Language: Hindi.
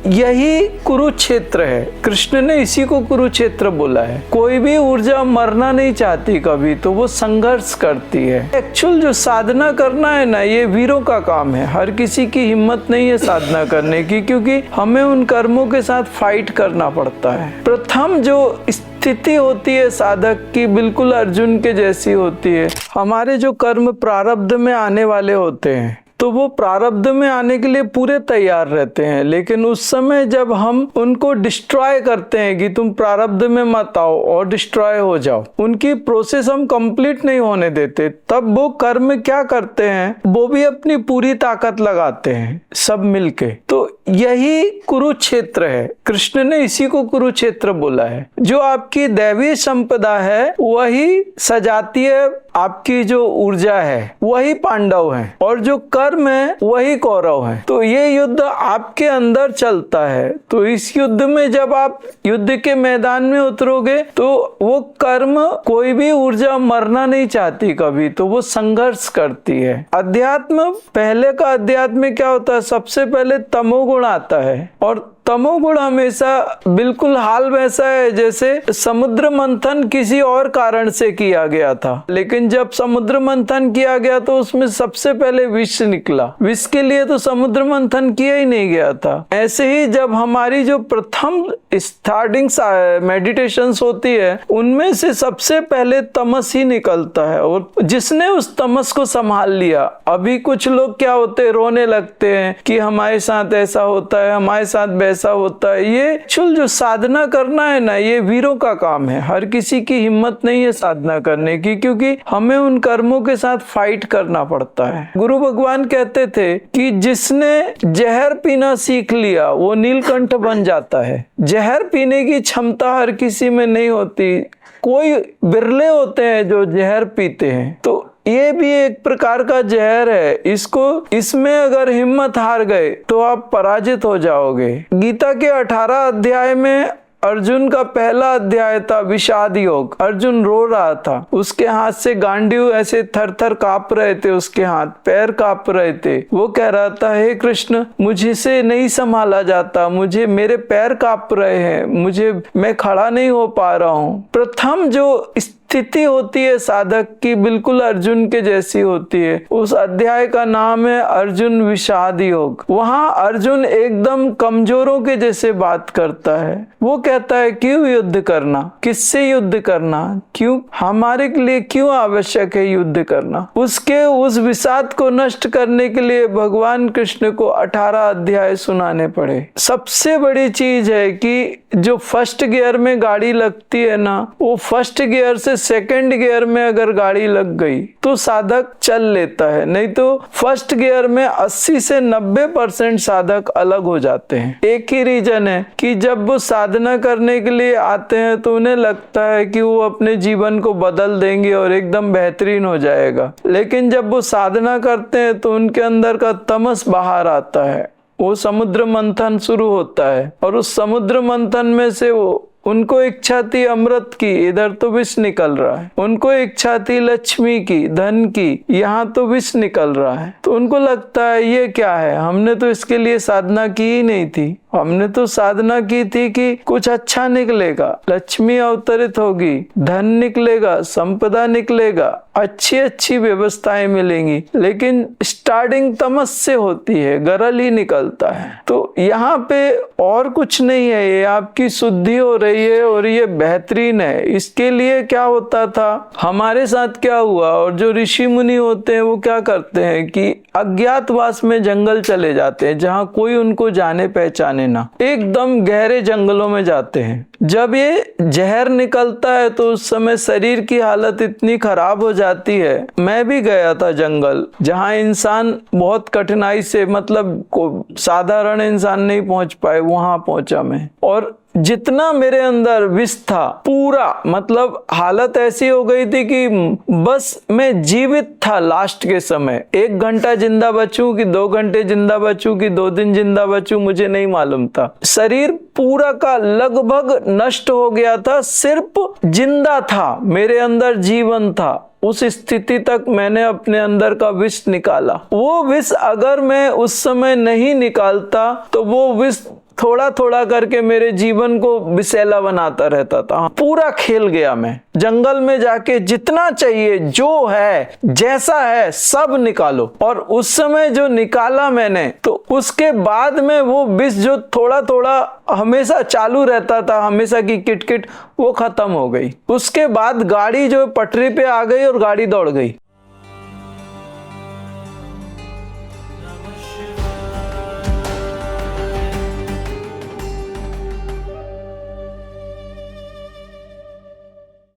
यही कुरुक्षेत्र है। कृष्ण ने इसी को कुरुक्षेत्र बोला है। कोई भी ऊर्जा मरना नहीं चाहती कभी, तो वो संघर्ष करती है। एक्चुअल जो साधना करना है ना, ये वीरों का काम है। हर किसी की हिम्मत नहीं है साधना करने की, क्योंकि हमें उन कर्मों के साथ फाइट करना पड़ता है। प्रथम जो स्थिति होती है साधक की, बिल्कुल अर्जुन के जैसी होती है। हमारे जो कर्म प्रारब्ध में आने वाले होते हैं, तो वो प्रारब्ध में आने के लिए पूरे तैयार रहते हैं, लेकिन उस समय जब हम उनको डिस्ट्रॉय करते हैं कि तुम प्रारब्ध में मत आओ और डिस्ट्रॉय हो जाओ, उनकी प्रोसेस हम कंप्लीट नहीं होने देते, तब वो कर्म क्या करते हैं, वो भी अपनी पूरी ताकत लगाते हैं सब मिलके। तो यही कुरुक्षेत्र है। कृष्ण ने इसी को कुरुक्षेत्र बोला है। जो आपकी दैवी संपदा है वही सजातीय आपकी जो ऊर्जा है वही पांडव है, और जो कर्म है वही कौरव है। तो ये युद्ध आपके अंदर चलता है। तो इस युद्ध में जब आप युद्ध के मैदान में उतरोगे, तो वो कर्म, कोई भी ऊर्जा मरना नहीं चाहती कभी, तो वो संघर्ष करती है। अध्यात्म, पहले का अध्यात्म में क्या होता है, सबसे पहले तमोगुण आता है, और तमोगुण हमेशा बिल्कुल हाल वैसा है जैसे समुद्र मंथन किसी और कारण से किया गया था, लेकिन जब समुद्र मंथन किया गया तो उसमें सबसे पहले विष निकला। विष के लिए तो समुद्र मंथन किया ही नहीं गया था। ऐसे ही जब हमारी जो प्रथम स्टार्टिंग मेडिटेशंस होती है, उनमें से सबसे पहले तमस ही निकलता है, और जिसने उस तमस को संभाल लिया। अभी कुछ लोग क्या होते, रोने लगते हैं कि हमारे साथ ऐसा होता है, हमारे साथ वैसा होता है। ये एक्चुअल जो साधना करना है ना, ये वीरों का काम है। हर किसी की हिम्मत नहीं है साधना करने की, क्योंकि हमें उन कर्मों के साथ फाइट करना पड़ता है। गुरु भगवान कहते थे कि जिसने जहर पीना सीख लिया वो नीलकंठ बन जाता है। जहर पीने की क्षमता हर किसी में नहीं होती, कोई बिरले होते हैं जो जहर पीते हैं। तो ये भी एक प्रकार का जहर है। इसमें अगर हिम्मत हार गए तो आप पराजित हो जाओगे। गीता के 18 अध्याय में अर्जुन का पहला अध्याय था विषाद योग। अर्जुन रो रहा था, उसके हाथ से गांडीव ऐसे थर थर कांप रहे थे, उसके हाथ पैर कांप रहे थे। वो कह रहा था, हे कृष्ण, मुझे से नहीं संभाला जाता, मेरे पैर कांप रहे हैं, मैं खड़ा नहीं हो पा रहा हूँ। प्रथम जो स्थिति होती है साधक की, बिल्कुल अर्जुन के जैसी होती है। उस अध्याय का नाम है अर्जुन विषाद योग। वहां अर्जुन एकदम कमजोरों के जैसे बात करता है। वो कहता है, क्यों युद्ध करना, किससे युद्ध करना, क्यों, हमारे लिए क्यों आवश्यक है युद्ध करना। उसके उस विषाद को नष्ट करने के लिए भगवान कृष्ण को 18 अध्याय सुनाने पड़े। सबसे बड़ी चीज है कि जो फर्स्ट गियर में गाड़ी लगती है ना, वो फर्स्ट गियर से सेकंड गियर में अगर गाड़ी लग गई तो साधक चल लेता है, नहीं तो फर्स्ट गियर में 80 से 90% साधक अलग हो जाते हैं। एक ही रीजन है कि जब वो साधना करने के लिए आते हैं तो उन्हें लगता है कि वो अपने जीवन को बदल देंगे और एकदम बेहतरीन हो जाएगा, लेकिन जब वो साधना करते हैं तो उनके अंदर का तमस बाहर आता है। वो समुद्र मंथन शुरू होता है, और उस समुद्र मंथन में से उनको इच्छा थी अमृत की, इधर तो विष निकल रहा है। उनको इच्छा थी लक्ष्मी की, धन की, यहाँ तो विष निकल रहा है। तो उनको लगता है ये क्या है, हमने तो इसके लिए साधना की ही नहीं थी। हमने तो साधना की थी कि कुछ अच्छा निकलेगा, लक्ष्मी अवतरित होगी, धन निकलेगा, संपदा निकलेगा, अच्छी अच्छी व्यवस्थाएं मिलेंगी, लेकिन स्टार्टिंग तमस से होती है, गरल ही निकलता है। तो यहाँ पे और कुछ नहीं है, ये आपकी शुद्धि हो रही है और ये बेहतरीन है। इसके लिए क्या होता था, हमारे साथ क्या हुआ, और जो ऋषि मुनि होते हैं वो क्या करते हैं कि अज्ञातवास में जंगल चले जाते हैं, जहाँ कोई उनको जाने पहचाने ना, एकदम गहरे जंगलों में जाते हैं। जब ये जहर निकलता है तो उस समय शरीर की हालत इतनी खराब हो जाती है। मैं भी गया था जंगल, जहाँ इंसान बहुत कठिनाई से, मतलब साधारण इंसान नहीं पहुंच पाए, वहां पहुंचा मैं। और जितना मेरे अंदर विष था पूरा, मतलब हालत ऐसी हो गई थी कि बस मैं जीवित था लास्ट के समय। 1 घंटा जिंदा बचूं कि 2 घंटे जिंदा बचूं कि 2 दिन जिंदा बचूं, मुझे नहीं मालूम था। शरीर पूरा का लगभग नष्ट हो गया था, सिर्फ जिंदा था, मेरे अंदर जीवन था। उस स्थिति तक मैंने अपने अंदर का विष निकाला। वो विष अगर मैं उस समय नहीं निकालता तो वो विष थोड़ा थोड़ा करके मेरे जीवन को विषैला बनाता रहता था। पूरा खेल गया मैं। जंगल में जाके जितना चाहिए, जो है, जैसा है, सब निकालो। और उस समय जो निकाला मैंने, तो उसके बाद में वो विष जो थोड़ा थोड़ा हमेशा चालू रहता था, हमेशा की किटकिट, वो खत्म हो गई। उसके बाद गाड़ी जो पटरी पे आ गई और गाड़ी दौड़ गई।